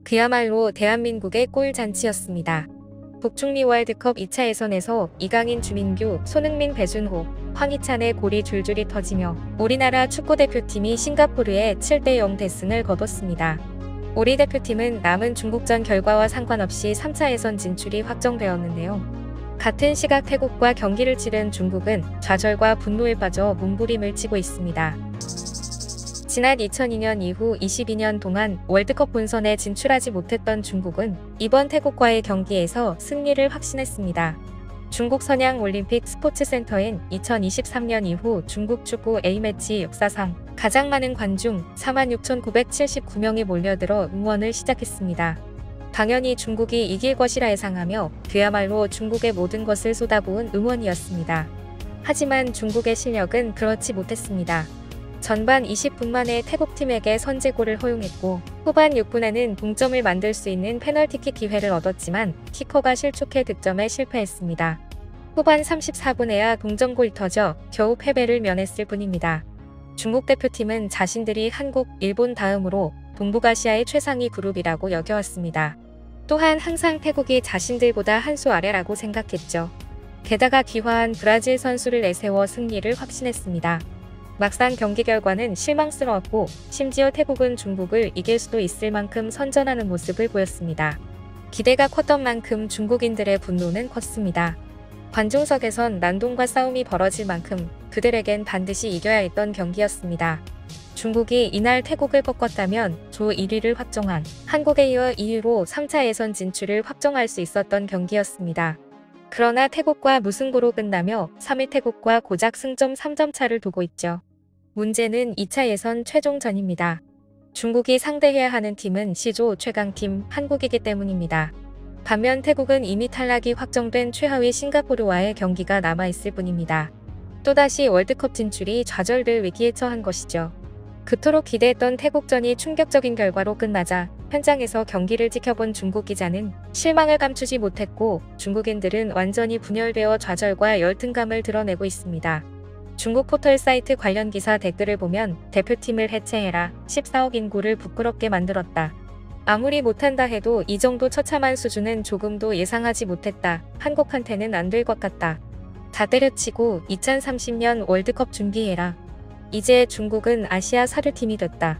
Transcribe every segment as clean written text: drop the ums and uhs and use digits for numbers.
그야말로 대한민국의 꿀잔치였습니다. 북중미 월드컵 2차 예선에서 이강인, 주민규, 손흥민, 배준호, 황희찬의 골이 줄줄이 터지며 우리나라 축구대표팀이 싱가포르에 7대0 대승을 거뒀습니다. 우리 대표팀은 남은 중국전 결과와 상관없이 3차 예선 진출이 확정되었는데요. 같은 시각 태국과 경기를 치른 중국은 좌절과 분노에 빠져 몸부림을 치고 있습니다. 지난 2002년 이후 22년 동안 월드컵 본선에 진출하지 못했던 중국은 이번 태국과의 경기에서 승리를 확신했습니다. 중국 선양 올림픽 스포츠센터엔 2023년 이후 중국 축구 A매치 역사상 가장 많은 관중 46,979명이 몰려들어 응원을 시작했습니다. 당연히 중국이 이길 것이라 예상하며 그야말로 중국의 모든 것을 쏟아부은 응원이었습니다. 하지만 중국의 실력은 그렇지 못했습니다. 전반 20분 만에 태국팀에게 선제골을 허용했고 후반 6분에는 동점을 만들 수 있는 페널티킥 기회를 얻었지만 키커가 실축해 득점에 실패했습니다. 후반 34분에야 동점골이 터져 겨우 패배를 면했을 뿐입니다. 중국 대표팀은 자신들이 한국, 일본 다음으로 동북아시아의 최상위 그룹이라고 여겨왔습니다. 또한 항상 태국이 자신들보다 한 수 아래라고 생각했죠. 게다가 귀화한 브라질 선수를 내세워 승리를 확신했습니다. 막상 경기 결과는 실망스러웠고 심지어 태국은 중국을 이길 수도 있을 만큼 선전하는 모습을 보였습니다. 기대가 컸던 만큼 중국인들의 분노는 컸습니다. 관중석에선 난동과 싸움이 벌어질 만큼 그들에겐 반드시 이겨야 했던 경기였습니다. 중국이 이날 태국을 꺾었다면 조 1위를 확정한 한국에 이어 2위로 3차 예선 진출을 확정할 수 있었던 경기였습니다. 그러나 태국과 무승부로 끝나며 3위 태국과 고작 승점 3점 차를 두고 있죠. 문제는 2차 예선 최종전입니다. 중국이 상대해야 하는 팀은 시조 최강팀 한국이기 때문입니다. 반면 태국은 이미 탈락이 확정된 최하위 싱가포르와의 경기가 남아있을 뿐입니다. 또다시 월드컵 진출이 좌절될 위기에 처한 것이죠. 그토록 기대했던 태국전이 충격적인 결과로 끝나자 현장에서 경기를 지켜본 중국 기자는 실망을 감추지 못했고 중국인들은 완전히 분열되어 좌절과 열등감을 드러내고 있습니다. 중국 포털 사이트 관련 기사 댓글을 보면 대표팀을 해체해라, 14억 인구를 부끄럽게 만들었다. 아무리 못한다 해도 이 정도 처참한 수준은 조금도 예상하지 못했다. 한국한테는 안 될 것 같다. 다 때려치고 2030년 월드컵 준비해라. 이제 중국은 아시아 사료팀이 됐다.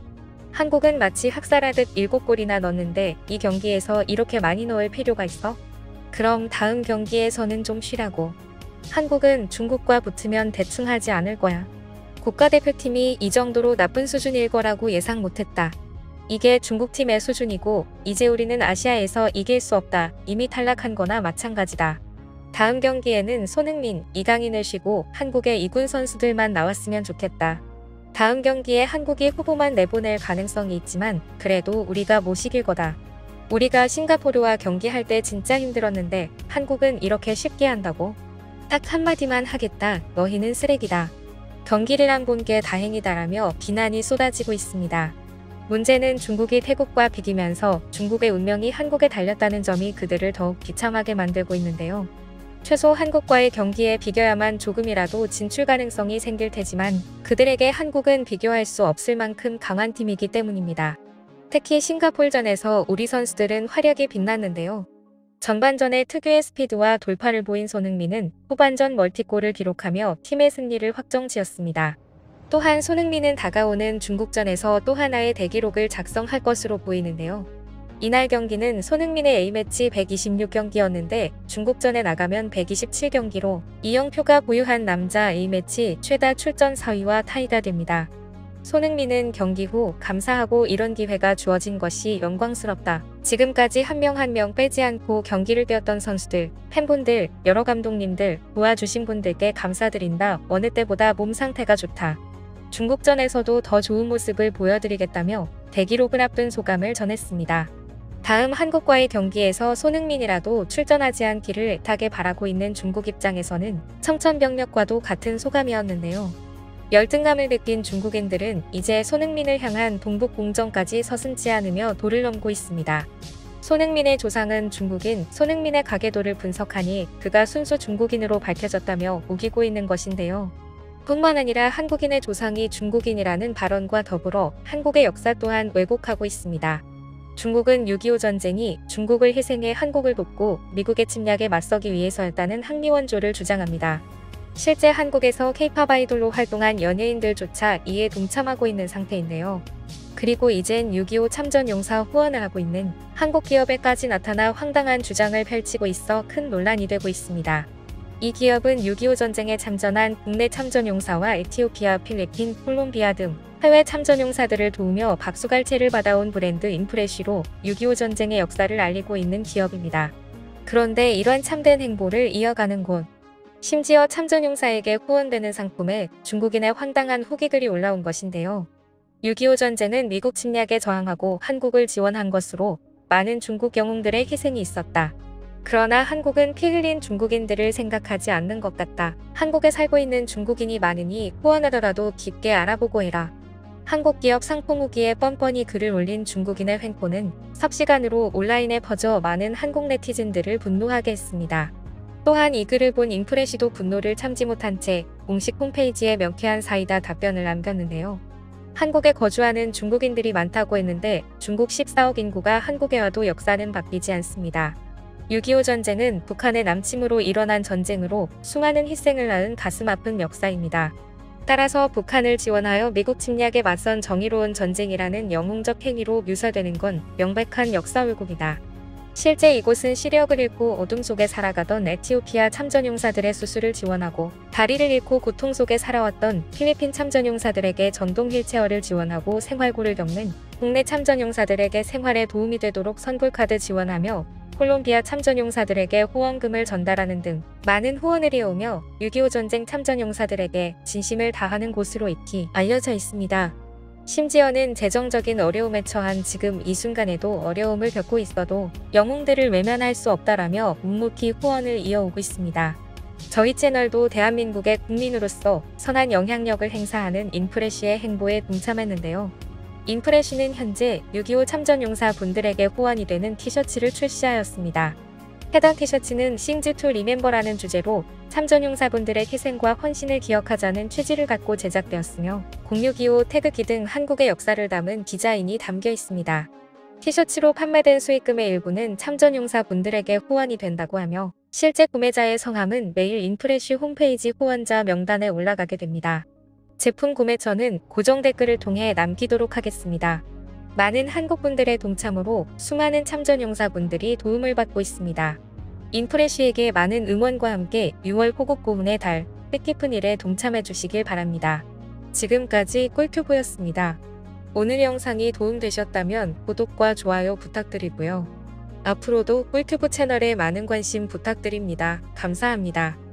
한국은 마치 학살하듯 7골이나 넣었는데 이 경기에서 이렇게 많이 넣을 필요가 있어? 그럼 다음 경기에서는 좀 쉬라고. 한국은 중국과 붙으면 대충 하지 않을 거야. 국가대표팀이 이 정도로 나쁜 수준일 거라고 예상 못했다. 이게 중국팀의 수준이고 이제 우리는 아시아에서 이길 수 없다. 이미 탈락한 거나 마찬가지다. 다음 경기에는 손흥민, 이강인을 쉬고 한국의 2군 선수들만 나왔으면 좋겠다. 다음 경기에 한국이 후보만 내보낼 가능성이 있지만 그래도 우리가 못 이길 거다. 우리가 싱가포르와 경기할 때 진짜 힘들었는데 한국은 이렇게 쉽게 한다고? 딱 한마디만 하겠다. 너희는 쓰레기다. 경기를 안 본 게 다행이다라며 비난이 쏟아지고 있습니다. 문제는 중국이 태국과 비기면서 중국의 운명이 한국에 달렸다는 점이 그들을 더욱 비참하게 만들고 있는데요. 최소 한국과의 경기에 비겨야만 조금이라도 진출 가능성이 생길 테지만 그들에게 한국은 비교할 수 없을 만큼 강한 팀이기 때문입니다. 특히 싱가포르전에서 우리 선수들은 활약이 빛났는데요. 전반전에 특유의 스피드와 돌파를 보인 손흥민은 후반전 멀티골을 기록하며 팀의 승리를 확정지었습니다. 또한 손흥민은 다가오는 중국전에서 또 하나의 대기록을 작성할 것으로 보이는데요. 이날 경기는 손흥민의 A매치 126경기였는데 중국전에 나가면 127경기로 이영표가 보유한 남자 A매치 최다 출전 4위와 타이가 됩니다. 손흥민은 경기 후 감사하고 이런 기회가 주어진 것이 영광스럽다. 지금까지 한 명 한 명 빼지 않고 경기를 뛰었던 선수들, 팬분들, 여러 감독님들, 도와주신 분들께 감사드린다. 어느 때보다 몸 상태가 좋다. 중국전에서도 더 좋은 모습을 보여드리겠다며 대기록을 앞둔 소감을 전했습니다. 다음 한국과의 경기에서 손흥민이라도 출전하지 않기를 애타게 바라고 있는 중국 입장에서는 청천벽력과도 같은 소감이었는데요. 열등감을 느낀 중국인들은 이제 손흥민을 향한 동북공정까지 서슴지 않으며 도를 넘고 있습니다. 손흥민의 조상은 중국인, 손흥민의 가계도를 분석하니 그가 순수 중국인으로 밝혀졌다며 우기고 있는 것인데요. 뿐만 아니라 한국인의 조상이 중국인이라는 발언과 더불어 한국의 역사 또한 왜곡하고 있습니다. 중국은 6.25 전쟁이 중국을 희생해 한국을 돕고 미국의 침략에 맞서기 위해서였다는 항미원조를 주장합니다. 실제 한국에서 K-팝 아이돌로 활동한 연예인들조차 이에 동참하고 있는 상태인데요. 그리고 이젠 6.25 참전용사 후원을 하고 있는 한국 기업에까지 나타나 황당한 주장을 펼치고 있어 큰 논란이 되고 있습니다. 이 기업은 6.25 전쟁에 참전한 국내 참전용사와 에티오피아, 필리핀, 콜롬비아 등 해외 참전용사들을 도우며 박수갈채를 받아온 브랜드 인프레쉬로 6.25 전쟁의 역사를 알리고 있는 기업입니다. 그런데 이런 참된 행보를 이어가는 곳, 심지어 참전용사에게 후원되는 상품에 중국인의 황당한 후기글이 올라온 것인데요. 6.25 전쟁은 미국 침략에 저항하고 한국을 지원한 것으로 많은 중국 영웅들의 희생이 있었다. 그러나 한국은 피 흘린 중국인들을 생각하지 않는 것 같다. 한국에 살고 있는 중국인이 많으니 후원하더라도 깊게 알아보고 해라. 한국 기업 상품 후기에 뻔뻔히 글을 올린 중국인의 횡포는 삽시간으로 온라인에 퍼져 많은 한국 네티즌들을 분노하게 했습니다. 또한 이 글을 본 인프레쉬도 분노를 참지 못한 채 공식 홈페이지에 명쾌한 사이다 답변을 남겼는데요. 한국에 거주하는 중국인들이 많다고 했는데 중국 14억 인구가 한국에 와도 역사는 바뀌지 않습니다. 6.25 전쟁은 북한의 남침으로 일어난 전쟁으로 수많은 희생을 낳은 가슴 아픈 역사입니다. 따라서 북한을 지원하여 미국 침략에 맞선 정의로운 전쟁이라는 영웅적 행위로 묘사되는 건 명백한 역사 왜곡이다. 실제 이곳은 시력을 잃고 어둠 속에 살아가던 에티오피아 참전용사들의 수술을 지원하고 다리를 잃고 고통 속에 살아왔던 필리핀 참전용사들에게 전동 휠체어를 지원하고 생활고를 겪는 국내 참전용사들에게 생활에 도움이 되도록 선불카드 지원하며 콜롬비아 참전용사들에게 후원금을 전달하는 등 많은 후원을 이어오며 6.25 전쟁 참전용사들에게 진심을 다하는 곳으로 익히 알려져 있습니다. 심지어는 재정적인 어려움에 처한 지금 이 순간에도 어려움을 겪고 있어도 영웅들을 외면할 수 없다라며 묵묵히 후원을 이어오고 있습니다. 저희 채널도 대한민국의 국민으로서 선한 영향력을 행사하는 인프레쉬의 행보에 동참했는데요. 인프레쉬는 현재 6.25 참전용사 분들에게 후원이 되는 티셔츠를 출시하였습니다. 해당 티셔츠는 싱즈 투 리멤버라는 주제로 참전용사분들의 희생과 헌신을 기억하자는 취지를 갖고 제작되었으며 0625 태극기 등 한국의 역사를 담은 디자인이 담겨 있습니다. 티셔츠로 판매된 수익금의 일부는 참전용사분들에게 후원이 된다고 하며 실제 구매자의 성함은 매일 인프레쉬 홈페이지 후원자 명단에 올라가게 됩니다. 제품 구매처는 고정 댓글을 통해 남기도록 하겠습니다. 많은 한국분들의 동참으로 수많은 참전용사분들이 도움을 받고 있습니다. 인프레쉬에게 많은 응원과 함께 6월 호국고문의 달, 뜻깊은 일에 동참해 주시길 바랍니다. 지금까지 꿀튜브였습니다. 오늘 영상이 도움되셨다면 구독과 좋아요 부탁드리고요. 앞으로도 꿀튜브 채널에 많은 관심 부탁드립니다. 감사합니다.